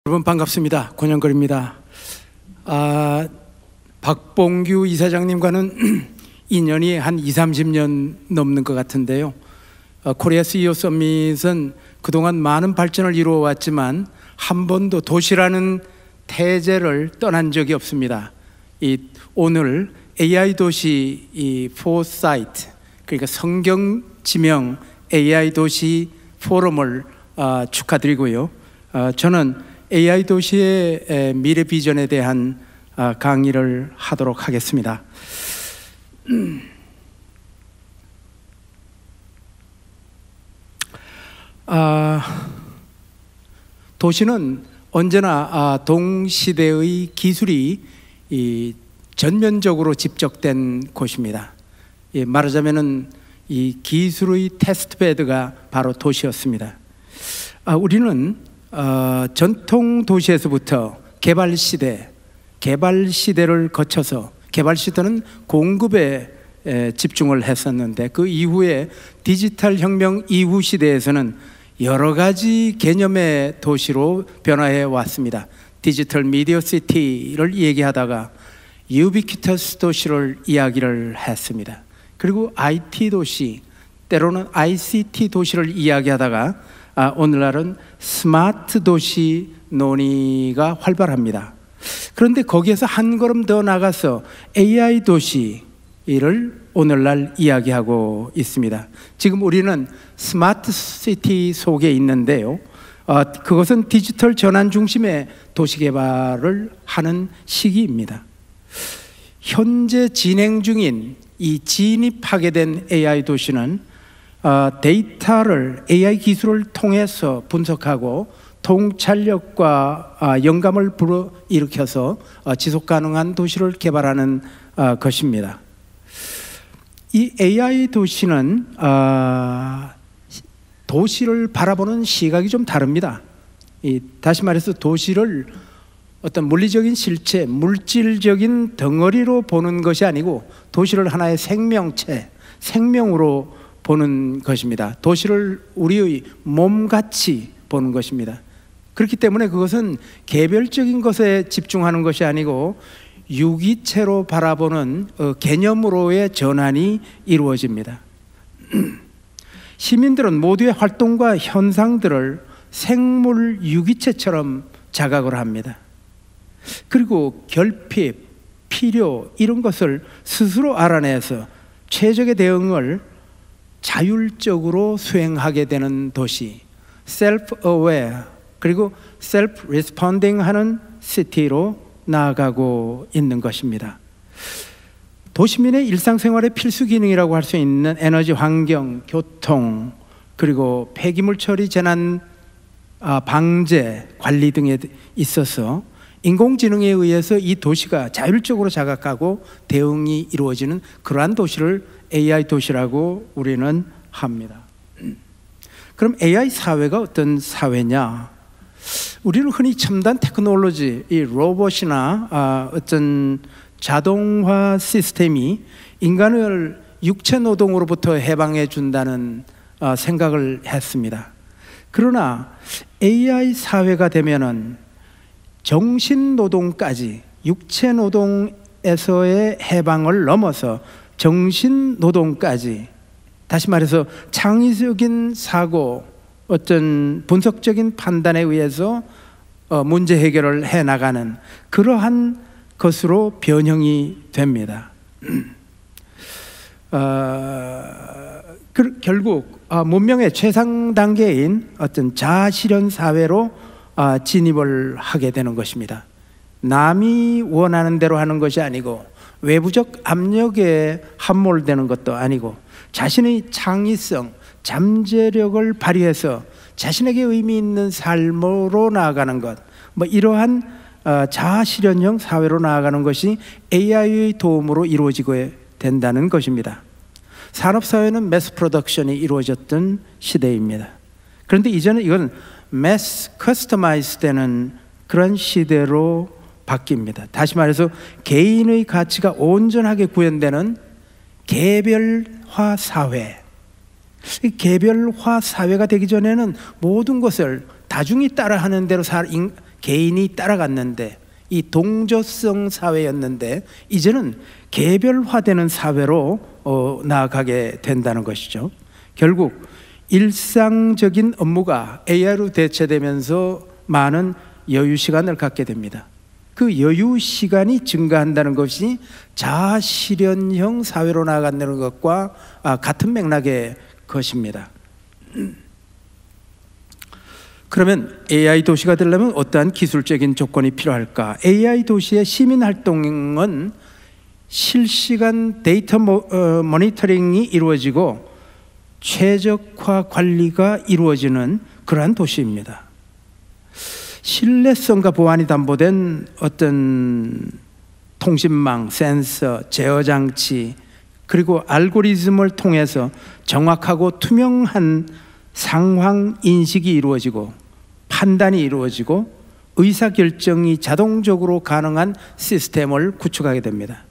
여러분 반갑습니다. 권영걸입니다. 박봉규 이사장님과는 인연이 한 20-30년 넘는 것 같은데요. 코리아 CEO 서밋은 그동안 많은 발전을 이루어 왔지만 한 번도 도시라는 태제를 떠난 적이 없습니다. 오늘 AI 도시 포사이트, 그러니까 성경 지명 AI 도시 포럼을 축하드리고요. 저는 AI 도시의 미래 비전에 대한 강의를 하도록 하겠습니다. 도시는 언제나 동시대의 기술이 전면적으로 집적된 곳입니다. 말하자면은 이 기술의 테스트베드가 바로 도시였습니다. 우리는 전통 도시에서부터 개발 시대를 거쳐서, 개발 시대는 공급에 집중을 했었는데, 그 이후에 디지털 혁명 이후 시대에서는 여러 가지 개념의 도시로 변화해 왔습니다. 디지털 미디어 시티를 얘기하다가 유비퀴터스 도시를 이야기를 했습니다. 그리고 IT 도시, 때로는 ICT 도시를 이야기하다가 오늘날은 스마트 도시 논의가 활발합니다. 그런데 거기에서 한 걸음 더 나가서 AI 도시를 오늘날 이야기하고 있습니다. 지금 우리는 스마트 시티 속에 있는데요. 그것은 디지털 전환 중심의 도시 개발을 하는 시기입니다. 현재 진행 중인 이 진입하게 된 AI 도시는 데이터를 AI 기술을 통해서 분석하고 통찰력과 영감을 불어일으켜서 지속 가능한 도시를 개발하는 것입니다. 이 AI 도시는 도시를 바라보는 시각이 좀 다릅니다. 다시 말해서 도시를 어떤 물리적인 실체, 물질적인 덩어리로 보는 것이 아니고 도시를 하나의 생명체, 생명으로 보는 것입니다. 도시를 우리의 몸같이 보는 것입니다. 그렇기 때문에 그것은 개별적인 것에 집중하는 것이 아니고 유기체로 바라보는 개념으로의 전환이 이루어집니다. 시민들은 모두의 활동과 현상들을 생물 유기체처럼 자각을 합니다. 그리고 결핍, 필요 이런 것을 스스로 알아내서 최적의 대응을 자율적으로 수행하게 되는 도시, self-aware 그리고 self-responding 하는 시티로 나아가고 있는 것입니다. 도시민의 일상생활의 필수 기능이라고 할 수 있는 에너지, 환경, 교통 그리고 폐기물 처리, 재난 방제, 관리 등에 있어서 인공지능에 의해서 이 도시가 자율적으로 자각하고 대응이 이루어지는 그러한 도시를 AI 도시라고 우리는 합니다. 그럼 AI 사회가 어떤 사회냐? 우리는 흔히 첨단 테크놀로지, 이 로봇이나 어떤 자동화 시스템이 인간을 육체 노동으로부터 해방해 준다는 생각을 했습니다. 그러나 AI 사회가 되면은 정신 노동까지, 육체 노동에서의 해방을 넘어서 정신 노동까지, 다시 말해서 창의적인 사고, 어떤 분석적인 판단에 의해서 문제 해결을 해나가는 그러한 것으로 변형이 됩니다. 결국 문명의 최상 단계인 어떤 자아실현 사회로 진입을 하게 되는 것입니다. 남이 원하는 대로 하는 것이 아니고 외부적 압력에 함몰되는 것도 아니고 자신의 창의성, 잠재력을 발휘해서 자신에게 의미 있는 삶으로 나아가는 것, 이러한 자아실현형 사회로 나아가는 것이 AI의 도움으로 이루어지게 된다는 것입니다. 산업사회는 매스 프로덕션이 이루어졌던 시대입니다. 그런데 이제는 이건 매스 커스터마이즈 되는 그런 시대로 바뀝니다. 다시 말해서 개인의 가치가 온전하게 구현되는 개별화 사회. 개별화 사회가 되기 전에는 모든 것을 다중이 따라하는 대로 개인이 따라갔는데, 이 동조성 사회였는데 이제는 개별화되는 사회로 나아가게 된다는 것이죠. 결국 일상적인 업무가 AI로 대체되면서 많은 여유 시간을 갖게 됩니다. 그 여유 시간이 증가한다는 것이 자아실현형 사회로 나아간다는 것과 같은 맥락의 것입니다. 그러면 AI 도시가 되려면 어떠한 기술적인 조건이 필요할까? AI 도시의 시민 활동은 실시간 데이터 모니터링이 이루어지고 최적화 관리가 이루어지는 그러한 도시입니다. 신뢰성과 보안이 담보된 어떤 통신망, 센서, 제어 장치, 그리고 알고리즘을 통해서 정확하고 투명한 상황 인식이 이루어지고 판단이 이루어지고 의사결정이 자동적으로 가능한 시스템을 구축하게 됩니다.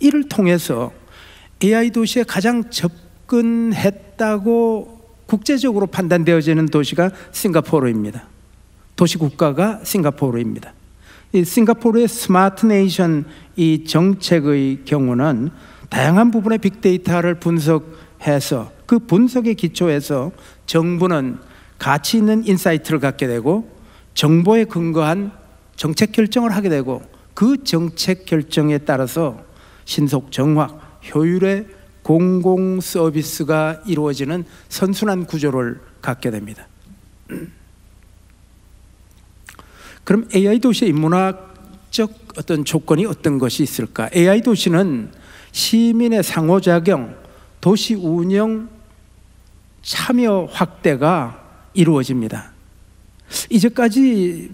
이를 통해서 AI 도시에 가장 접근했다고 국제적으로 판단되어지는 도시가 싱가포르입니다. 도시 국가가 싱가포르입니다. 이 싱가포르의 스마트 네이션 이 정책의 경우는 다양한 부분의 빅데이터를 분석해서 그 분석에 기초해서 정부는 가치 있는 인사이트를 갖게 되고 정보에 근거한 정책 결정을 하게 되고 그 정책 결정에 따라서 신속, 정확, 효율의 공공 서비스가 이루어지는 선순환 구조를 갖게 됩니다. 그럼 AI 도시의 인문학적 어떤 조건이 어떤 것이 있을까? AI 도시는 시민의 상호작용, 도시 운영 참여 확대가 이루어집니다. 이제까지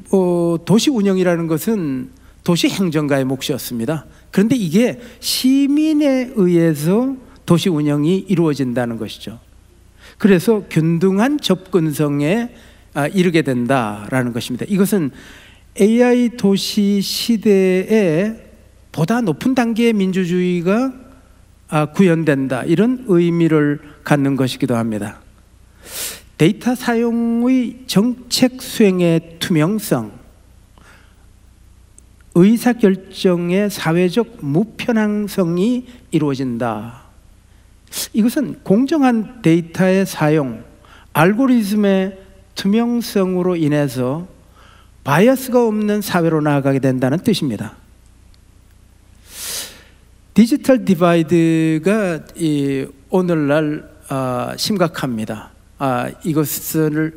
도시 운영이라는 것은 도시 행정가의 몫이었습니다. 그런데 이게 시민에 의해서 도시 운영이 이루어진다는 것이죠. 그래서 균등한 접근성에 이르게 된다라는 것입니다. 이것은 AI 도시 시대에 보다 높은 단계의 민주주의가 구현된다, 이런 의미를 갖는 것이기도 합니다. 데이터 사용의 정책 수행의 투명성, 의사결정의 사회적 무편향성이 이루어진다. 이것은 공정한 데이터의 사용, 알고리즘의 투명성으로 인해서 바이어스가 없는 사회로 나아가게 된다는 뜻입니다. 디지털 디바이드가 오늘날 심각합니다. 이것을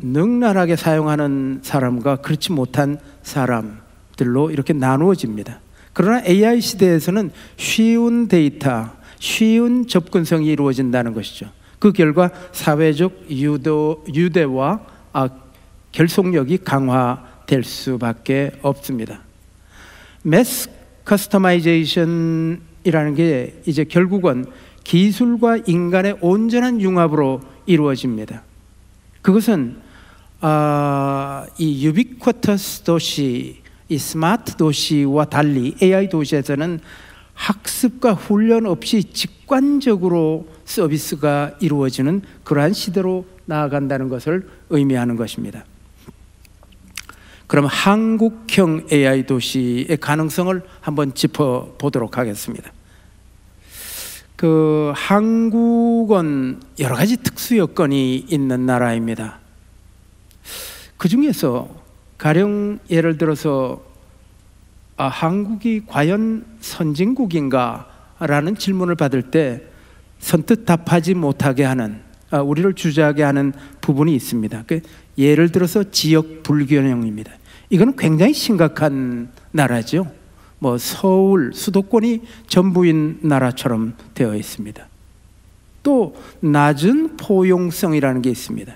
능란하게 사용하는 사람과 그렇지 못한 사람들로 이렇게 나누어집니다. 그러나 AI 시대에서는 쉬운 데이터, 쉬운 접근성이 이루어진다는 것이죠. 그 결과 사회적 유대와 결속력이 강화될 수밖에 없습니다. 매스 커스터마이제이션이라는 게 이제 결국은 기술과 인간의 온전한 융합으로 이루어집니다. 그것은 이 유비쿼터스 도시, 이 스마트 도시와 달리 AI 도시에서는 학습과 훈련 없이 직관적으로 서비스가 이루어지는 그러한 시대로 나아간다는 것을 의미하는 것입니다. 그럼 한국형 AI 도시의 가능성을 한번 짚어보도록 하겠습니다. 한국은 여러 가지 특수 여건이 있는 나라입니다. 그 중에서 가령 예를 들어서 한국이 과연 선진국인가? 라는 질문을 받을 때 선뜻 답하지 못하게 하는, 우리를 주저하게 하는 부분이 있습니다. 예를 들어서 지역 불균형입니다. 이거는 굉장히 심각한 나라죠. 서울, 수도권이 전부인 나라처럼 되어 있습니다. 또 낮은 포용성이라는 게 있습니다.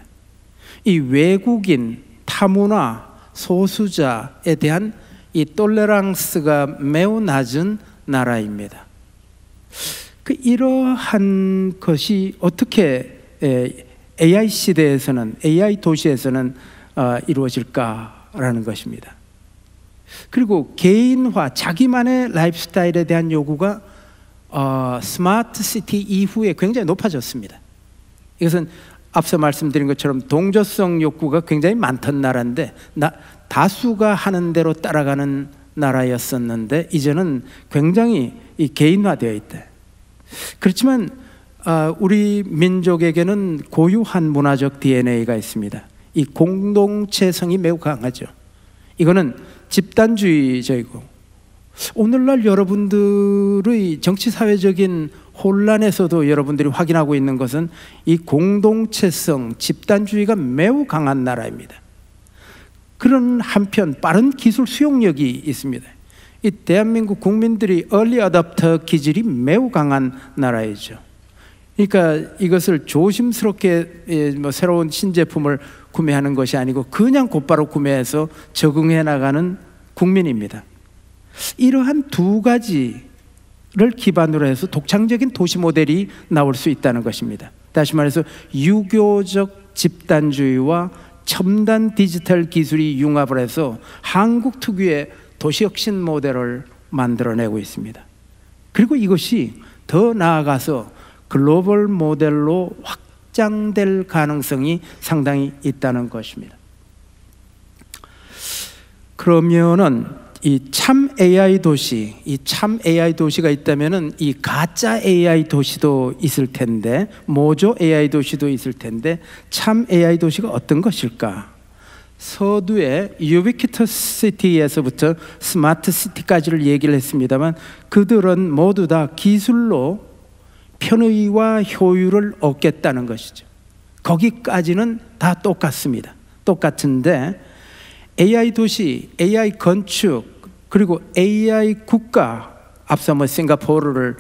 이 외국인, 타문화, 소수자에 대한 이 톨레랑스가 매우 낮은 나라입니다. 이러한 것이 어떻게 AI 시대에서는, AI 도시에서는 이루어질까라는 것입니다. 그리고 개인화, 자기만의 라이프스타일에 대한 요구가 스마트 시티 이후에 굉장히 높아졌습니다. 이것은 앞서 말씀드린 것처럼 동조성 욕구가 굉장히 많던 나라인데 다수가 하는 대로 따라가는 나라였었는데 이제는 굉장히 개인화되어 있대. 그렇지만 우리 민족에게는 고유한 문화적 DNA가 있습니다. 이 공동체성이 매우 강하죠. 이거는 집단주의적이고, 오늘날 여러분들의 정치사회적인 혼란에서도 여러분들이 확인하고 있는 것은 이 공동체성, 집단주의가 매우 강한 나라입니다. 그런 한편 빠른 기술 수용력이 있습니다. 이 대한민국 국민들이 얼리 어댑터 기질이 매우 강한 나라이죠. 그러니까 이것을 조심스럽게 새로운 신제품을 구매하는 것이 아니고 그냥 곧바로 구매해서 적응해 나가는 국민입니다. 이러한 두 가지를 기반으로 해서 독창적인 도시 모델이 나올 수 있다는 것입니다. 다시 말해서 유교적 집단주의와 첨단 디지털 기술이 융합을 해서 한국 특유의 도시혁신 모델을 만들어내고 있습니다. 그리고 이것이 더 나아가서 글로벌 모델로 확장될 가능성이 상당히 있다는 것입니다. 그러면은 이 참 AI 도시, 이 참 AI 도시가 있다면은 이 가짜 AI 도시도 있을 텐데, 모조 AI 도시도 있을 텐데, 참 AI 도시가 어떤 것일까? 서두에 유비퀴터스 시티에서부터 스마트 시티까지를 얘기를 했습니다만, 그들은 모두 다 기술로 편의와 효율을 얻겠다는 것이죠. 거기까지는 다 똑같습니다. 똑같은데 AI 도시, AI 건축, 그리고 AI 국가, 앞서 싱가포르를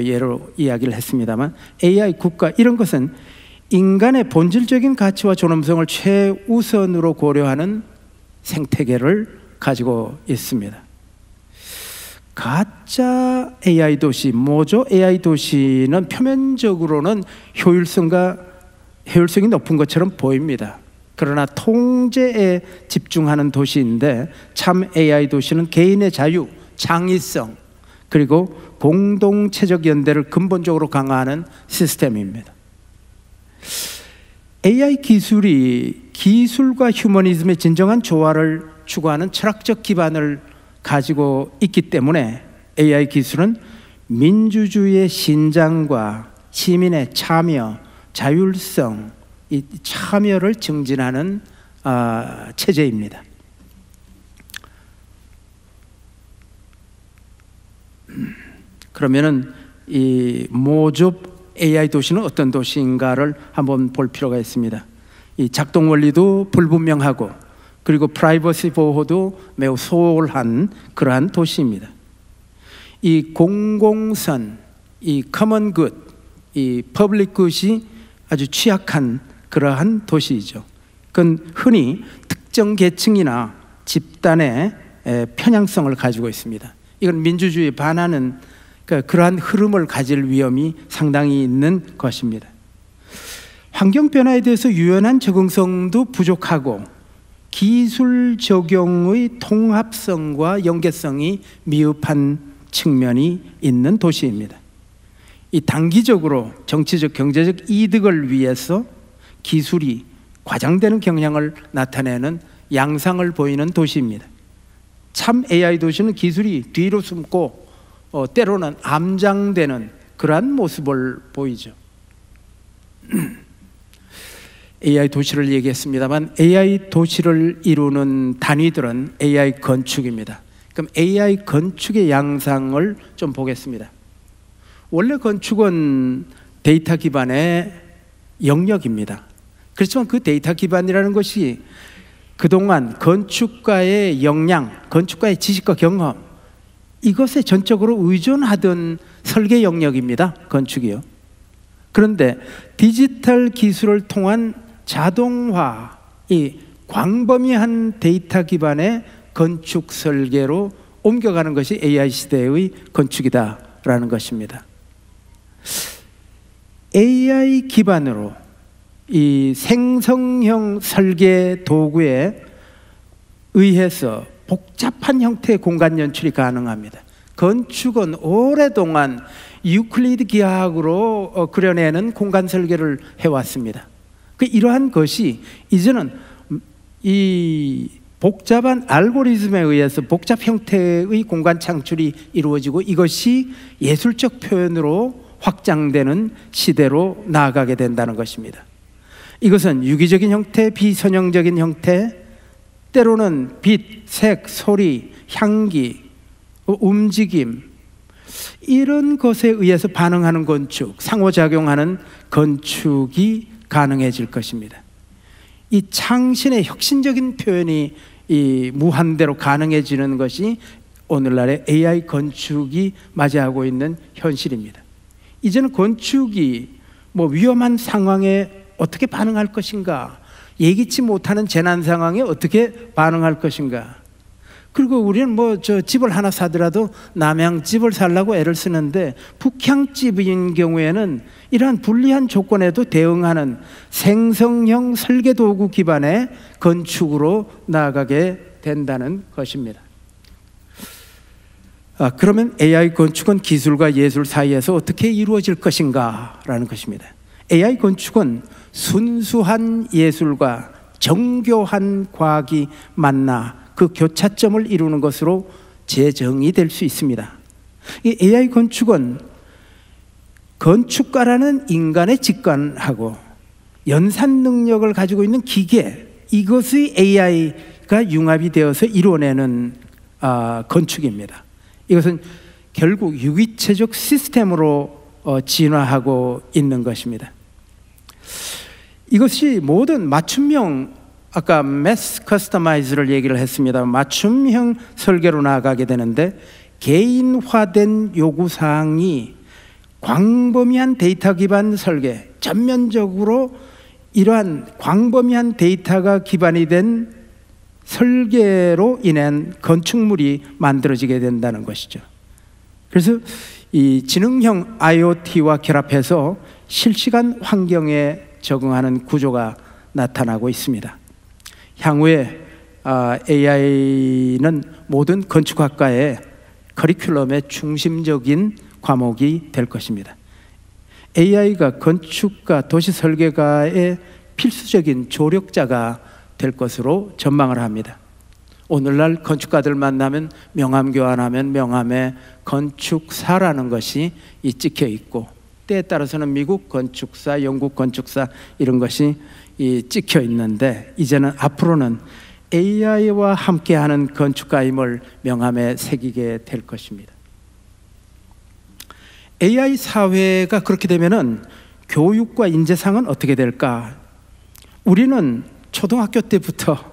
예로 이야기를 했습니다만, AI 국가, 이런 것은 인간의 본질적인 가치와 존엄성을 최우선으로 고려하는 생태계를 가지고 있습니다. 가짜 AI 도시, 모조 AI 도시는 표면적으로는 효율성이 높은 것처럼 보입니다. 그러나 통제에 집중하는 도시인데, 참 AI 도시는 개인의 자유, 창의성, 그리고 공동체적 연대를 근본적으로 강화하는 시스템입니다. AI 기술이 기술과 휴머니즘의 진정한 조화를 추구하는 철학적 기반을 가지고 있기 때문에 AI 기술은 민주주의의 신장과 시민의 참여, 자율성, 이 참여를 증진하는 체제입니다. 그러면은 이 모조 AI 도시는 어떤 도시인가를 한번 볼 필요가 있습니다. 이 작동 원리도 불분명하고, 그리고 프라이버시 보호도 매우 소홀한 그러한 도시입니다. 이 공공선, 이 커먼 굿, 이 퍼블릭 굿이 아주 취약한 그러한 도시이죠. 그건 흔히 특정 계층이나 집단의 편향성을 가지고 있습니다. 이건 민주주의에 반하는 그러한 흐름을 가질 위험이 상당히 있는 것입니다. 환경 변화에 대해서 유연한 적응성도 부족하고, 기술 적용의 통합성과 연계성이 미흡한 측면이 있는 도시입니다. 이 단기적으로 정치적, 경제적 이득을 위해서 기술이 과장되는 경향을 나타내는 양상을 보이는 도시입니다. 참 AI 도시는 기술이 뒤로 숨고 때로는 암장되는 그러한 모습을 보이죠. AI 도시를 얘기했습니다만, AI 도시를 이루는 단위들은 AI 건축입니다. 그럼 AI 건축의 양상을 좀 보겠습니다. 원래 건축은 데이터 기반의 영역입니다. 그렇지만 그 데이터 기반이라는 것이 그동안 건축가의 역량, 건축가의 지식과 경험, 이것에 전적으로 의존하던 설계 영역입니다. 건축이요. 그런데 디지털 기술을 통한 자동화, 이 광범위한 데이터 기반의 건축 설계로 옮겨가는 것이 AI 시대의 건축이다라는 것입니다. AI 기반으로 이 생성형 설계 도구에 의해서 복잡한 형태의 공간 연출이 가능합니다. 건축은 오랫동안 유클리드 기하학으로 그려내는 공간 설계를 해왔습니다. 이러한 것이 이제는 이 복잡한 알고리즘에 의해서 복잡 형태의 공간 창출이 이루어지고 이것이 예술적 표현으로 확장되는 시대로 나아가게 된다는 것입니다. 이것은 유기적인 형태, 비선형적인 형태, 때로는 빛, 색, 소리, 향기, 움직임, 이런 것에 의해서 반응하는 건축, 상호작용하는 건축이 가능해질 것입니다. 이 창신의 혁신적인 표현이 이 무한대로 가능해지는 것이 오늘날의 AI 건축이 맞이하고 있는 현실입니다. 이제는 건축이 위험한 상황에 어떻게 반응할 것인가, 예기치 못하는 재난 상황에 어떻게 반응할 것인가. 그리고 우리는 집을 하나 사더라도 남향집을 살라고 애를 쓰는데 북향집인 경우에는 이러한 불리한 조건에도 대응하는 생성형 설계도구 기반의 건축으로 나아가게 된다는 것입니다. 그러면 AI 건축은 기술과 예술 사이에서 어떻게 이루어질 것인가 라는 것입니다. AI 건축은 순수한 예술과 정교한 과학이 만나 그 교차점을 이루는 것으로 재정의 될 수 있습니다. 이 AI 건축은 건축가라는 인간의 직관하고 연산 능력을 가지고 있는 기계, 이것의 AI가 융합이 되어서 이루어내는 건축입니다. 이것은 결국 유기체적 시스템으로 진화하고 있는 것입니다. 이것이 모든 맞춤형, 아까 매스 커스터마이즈를 얘기를 했습니다. 맞춤형 설계로 나아가게 되는데 개인화된 요구사항이 광범위한 데이터 기반 설계, 전면적으로 이러한 광범위한 데이터가 기반이 된 설계로 인한 건축물이 만들어지게 된다는 것이죠. 그래서 이 지능형 IoT와 결합해서 실시간 환경에 적응하는 구조가 나타나고 있습니다. 향후에 AI는 모든 건축학과의 커리큘럼의 중심적인 과목이 될 것입니다. AI가 건축가, 도시설계가의 필수적인 조력자가 될 것으로 전망을 합니다. 오늘날 건축가들 만나면 명함 교환하면 명함에 건축사라는 것이 찍혀 있고, 때에 따라서는 미국 건축사, 영국 건축사 이런 것이 찍혀 있는데, 이제는 앞으로는 AI와 함께하는 건축가임을 명함에 새기게 될 것입니다. AI 사회가 그렇게 되면은 교육과 인재상은 어떻게 될까? 우리는 초등학교 때부터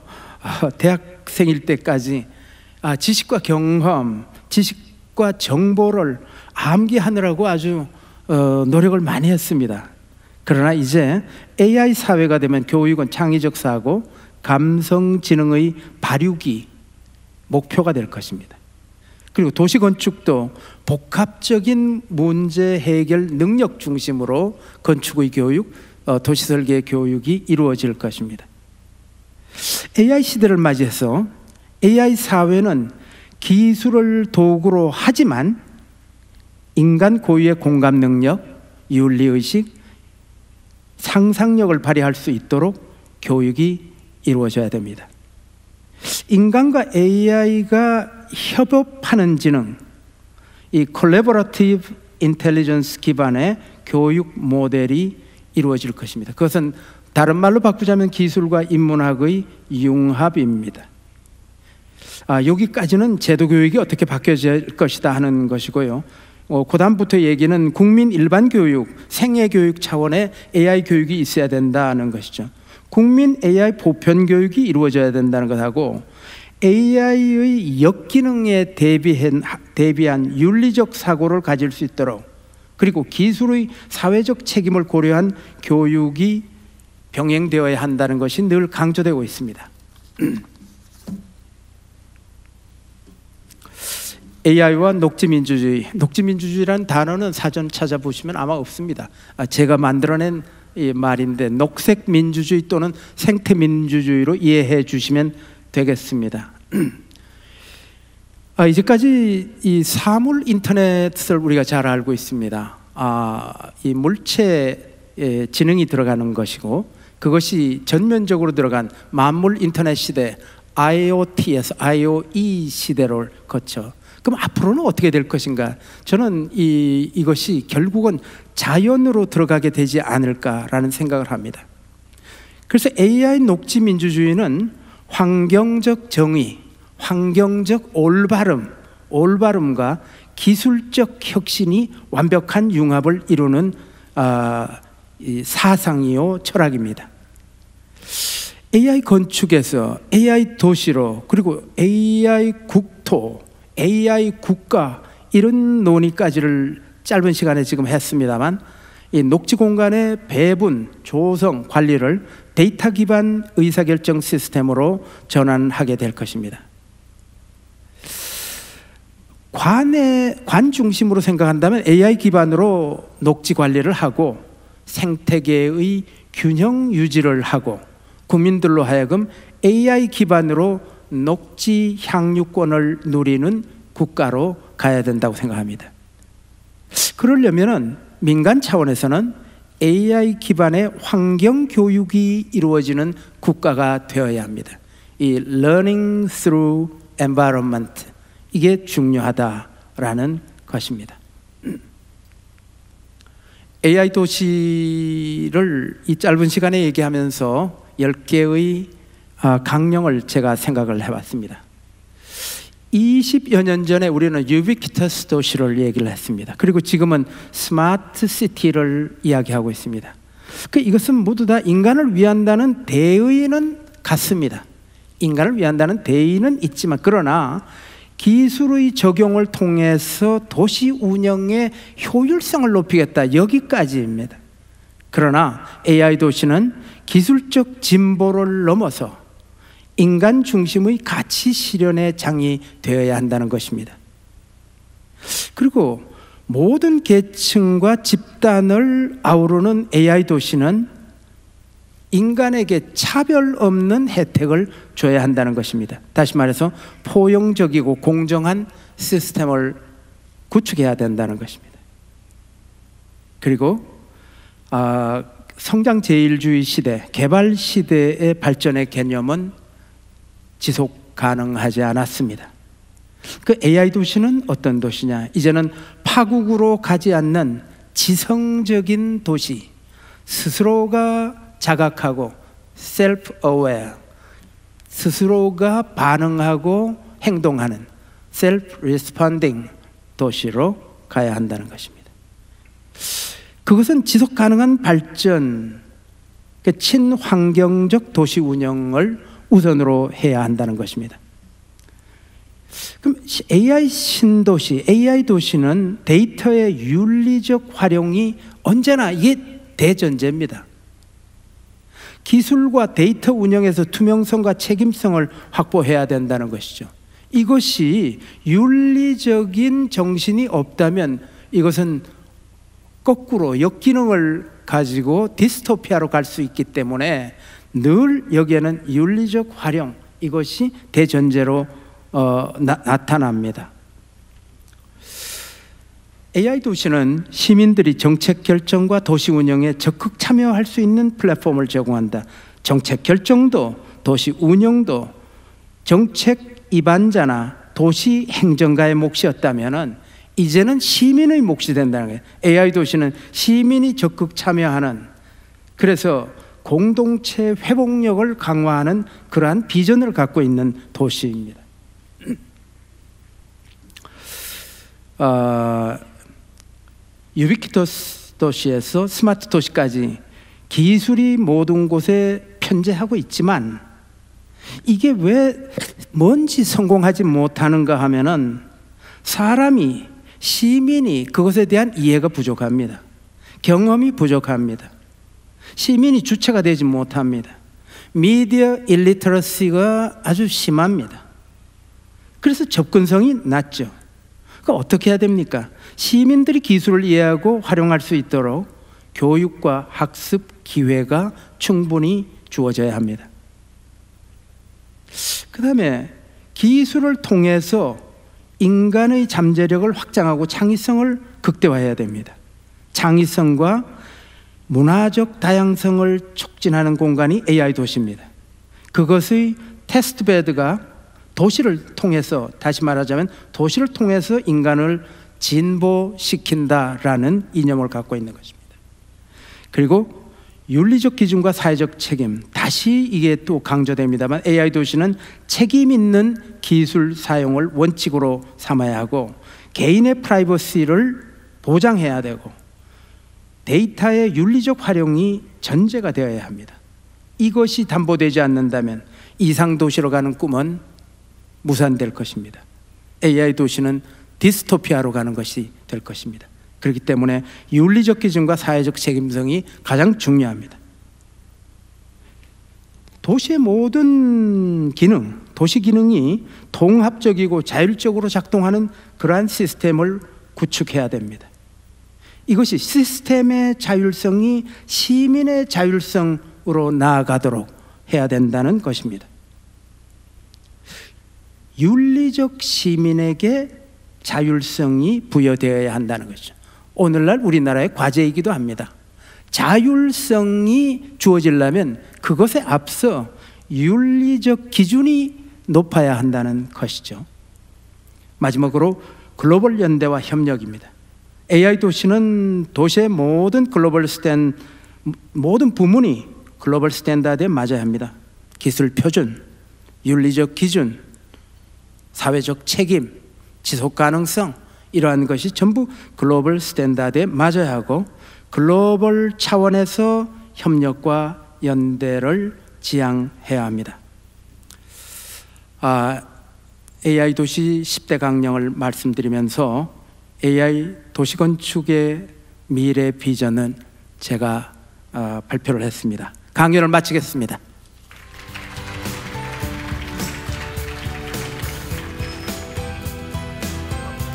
대학생일 때까지 지식과 경험, 지식과 정보를 암기하느라고 아주 노력을 많이 했습니다. 그러나 이제 AI 사회가 되면 교육은 창의적 사고, 감성지능의 발육이 목표가 될 것입니다. 그리고 도시건축도 복합적인 문제 해결 능력 중심으로 건축의 교육, 도시설계 교육이 이루어질 것입니다. AI 시대를 맞이해서 AI 사회는 기술을 도구로 하지만 인간 고유의 공감 능력, 윤리의식, 상상력을 발휘할 수 있도록 교육이 이루어져야 됩니다. 인간과 AI가 협업하는 지능, 이 콜래버러티브 인텔리전스 기반의 교육 모델이 이루어질 것입니다. 그것은 다른 말로 바꾸자면 기술과 인문학의 융합입니다. 여기까지는 제도 교육이 어떻게 바뀌어질 것이다 하는 것이고요. 그 다음부터 얘기는 국민 일반 교육, 생애 교육 차원의 AI 교육이 있어야 된다는 것이죠. 국민 AI 보편 교육이 이루어져야 된다는 것하고, AI의 역기능에 대비한 윤리적 사고를 가질 수 있도록, 그리고 기술의 사회적 책임을 고려한 교육이 병행되어야 한다는 것이 늘 강조되고 있습니다. AI와 녹지민주주의, 녹지민주주의라는 단어는 사전 찾아보시면 아마 없습니다. 제가 만들어낸 이 말인데, 녹색민주주의 또는 생태민주주의로 이해해 주시면 되겠습니다. 이제까지 이 사물 인터넷을 우리가 잘 알고 있습니다. 이 물체에 지능이 들어가는 것이고, 그것이 전면적으로 들어간 만물 인터넷 시대 IoT에서 IoE 시대를 거쳐. 그럼 앞으로는 어떻게 될 것인가? 저는 이것이 결국은 자연으로 들어가게 되지 않을까라는 생각을 합니다. 그래서 AI 녹지 민주주의는 환경적 정의, 환경적 올바름과 기술적 혁신이 완벽한 융합을 이루는 사상이요 철학입니다. AI 건축에서 AI 도시로, 그리고 AI 국토, AI 국가, 이런 논의까지를 짧은 시간에 지금 했습니다만, 이 녹지 공간의 배분, 조성, 관리를 데이터 기반 의사결정 시스템으로 전환하게 될 것입니다. 관 중심으로 생각한다면 AI 기반으로 녹지 관리를 하고 생태계의 균형 유지를 하고 국민들로 하여금 AI 기반으로 녹지 향유권을 누리는 국가로 가야 된다고 생각합니다. 그러려면은 민간 차원에서는 AI 기반의 환경 교육이 이루어지는 국가가 되어야 합니다. 이 learning through environment, 이게 중요하다라는 것입니다. AI 도시를 이 짧은 시간에 얘기하면서 10개의 강령을 제가 생각을 해봤습니다. 20여 년 전에 우리는 유비퀴터스 도시를 얘기를 했습니다. 그리고 지금은 스마트 시티를 이야기하고 있습니다. 이것은 모두 다 인간을 위한다는 대의는 같습니다. 인간을 위한다는 대의는 있지만, 그러나 기술의 적용을 통해서 도시 운영의 효율성을 높이겠다, 여기까지입니다. 그러나 AI 도시는 기술적 진보를 넘어서 인간 중심의 가치 실현의 장이 되어야 한다는 것입니다. 그리고 모든 계층과 집단을 아우르는 AI 도시는 인간에게 차별 없는 혜택을 줘야 한다는 것입니다. 다시 말해서 포용적이고 공정한 시스템을 구축해야 된다는 것입니다. 그리고 성장 제일주의 시대, 개발 시대의 발전의 개념은 지속 가능하지 않았습니다. 그 AI 도시는 어떤 도시냐? 이제는 파국으로 가지 않는 지성적인 도시, 스스로가 자각하고 self-aware, 스스로가 반응하고 행동하는 self-responding 도시로 가야 한다는 것입니다. 그것은 지속 가능한 발전, 친환경적 도시 운영을 우선으로 해야 한다는 것입니다. 그럼 AI 신도시, AI 도시는 데이터의 윤리적 활용이 언제나 이게 대전제입니다. 기술과 데이터 운영에서 투명성과 책임성을 확보해야 된다는 것이죠. 이것이 윤리적인 정신이 없다면 이것은 거꾸로 역기능을 가지고 디스토피아로 갈 수 있기 때문에 늘 여기에는 윤리적 활용, 이것이 대전제로 나타납니다. AI 도시는 시민들이 정책 결정과 도시 운영에 적극 참여할 수 있는 플랫폼을 제공한다. 정책 결정도, 도시 운영도 정책 입안자나 도시 행정가의 몫이었다면은 이제는 시민의 몫이 된다는 거예요. AI 도시는 시민이 적극 참여하는, 그래서 공동체 회복력을 강화하는 그러한 비전을 갖고 있는 도시입니다. 유비퀴터스 도시에서 스마트 도시까지 기술이 모든 곳에 편재하고 있지만 이게 왜 뭔지 성공하지 못하는가 하면은 사람이, 시민이 그것에 대한 이해가 부족합니다. 경험이 부족합니다. 시민이 주체가 되지 못합니다. 미디어 일리터러시가 아주 심합니다. 그래서 접근성이 낮죠. 그러니까 어떻게 해야 됩니까? 시민들이 기술을 이해하고 활용할 수 있도록 교육과 학습 기회가 충분히 주어져야 합니다. 그 다음에 기술을 통해서 인간의 잠재력을 확장하고 창의성을 극대화해야 됩니다. 창의성과 문화적 다양성을 촉진하는 공간이 AI 도시입니다. 그것의 테스트베드가 도시를 통해서, 다시 말하자면 도시를 통해서 인간을 진보시킨다라는 이념을 갖고 있는 것입니다. 그리고 윤리적 기준과 사회적 책임, 다시 이게 또 강조됩니다만 AI 도시는 책임 있는 기술 사용을 원칙으로 삼아야 하고 개인의 프라이버시를 보장해야 되고 데이터의 윤리적 활용이 전제가 되어야 합니다. 이것이 담보되지 않는다면 이상 도시로 가는 꿈은 무산될 것입니다. AI 도시는 디스토피아로 가는 것이 될 것입니다. 그렇기 때문에 윤리적 기준과 사회적 책임성이 가장 중요합니다. 도시의 모든 기능, 도시 기능이 통합적이고 자율적으로 작동하는 그러한 시스템을 구축해야 됩니다. 이것이 시스템의 자율성이 시민의 자율성으로 나아가도록 해야 된다는 것입니다. 윤리적 시민에게 자율성이 부여되어야 한다는 것이죠. 오늘날 우리나라의 과제이기도 합니다. 자율성이 주어지려면 그것에 앞서 윤리적 기준이 높아야 한다는 것이죠. 마지막으로 글로벌 연대와 협력입니다. AI 도시는 도시의 모든 모든 부문이 글로벌 스탠다드에 맞아야 합니다. 기술 표준, 윤리적 기준, 사회적 책임, 지속 가능성, 이러한 것이 전부 글로벌 스탠다드에 맞아야 하고 글로벌 차원에서 협력과 연대를 지향해야 합니다. AI 도시 10대 강령을 말씀드리면서 AI 도시건축의 미래 비전은 제가 발표를 했습니다. 강연을 마치겠습니다.